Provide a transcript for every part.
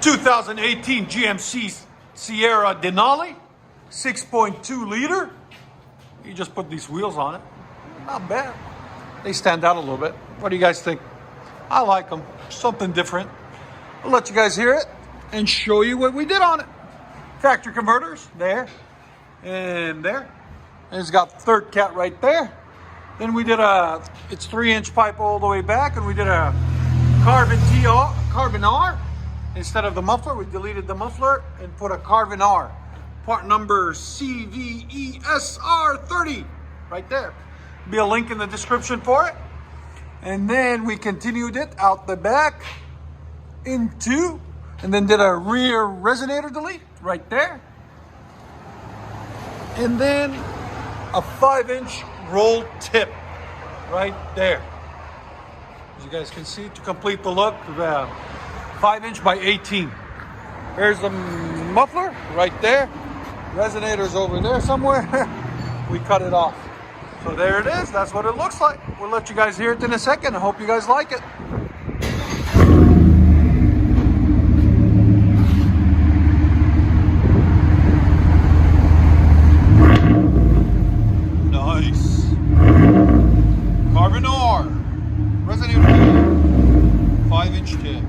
2018 GMC Sierra Denali 6.2 liter. You just put these wheels on it. Not bad. They stand out a little bit. What do you guys think? I like them. Something different. I'll let you guys hear it and show you what we did on it. Factory converters there and there. And it's got third cat right there. Then we did it's 3-inch pipe all the way back, and we did a CARVEN R. Instead of the muffler, we deleted the muffler and put a CARVEN R. Part number CVESR30 right there. Be a link in the description for it. And then we continued it out the back into, and then did a rear resonator delete right there. And then a 5-inch roll tip right there. As you guys can see, to complete the look, 5-inch by 18. There's the muffler right there. Resonator's over there somewhere. We cut it off. So there it is. That's what it looks like. We'll let you guys hear it in a second. I hope you guys like it. Nice. CARVEN R. Resonator 5-inch tip.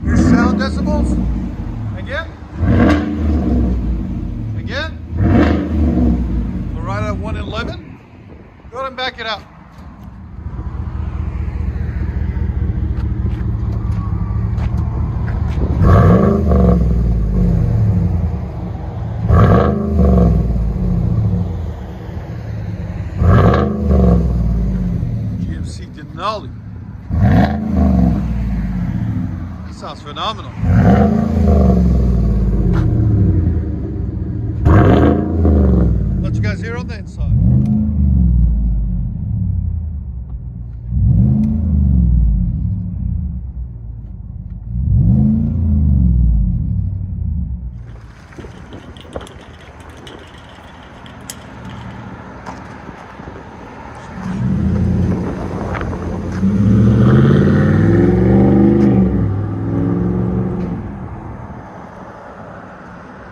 Your sound decibels. Again. We're right at 111. Go ahead and back it up. GMC Denali. That sounds phenomenal. Let you guys hear on the inside.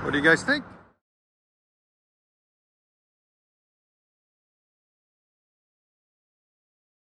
What do you guys think?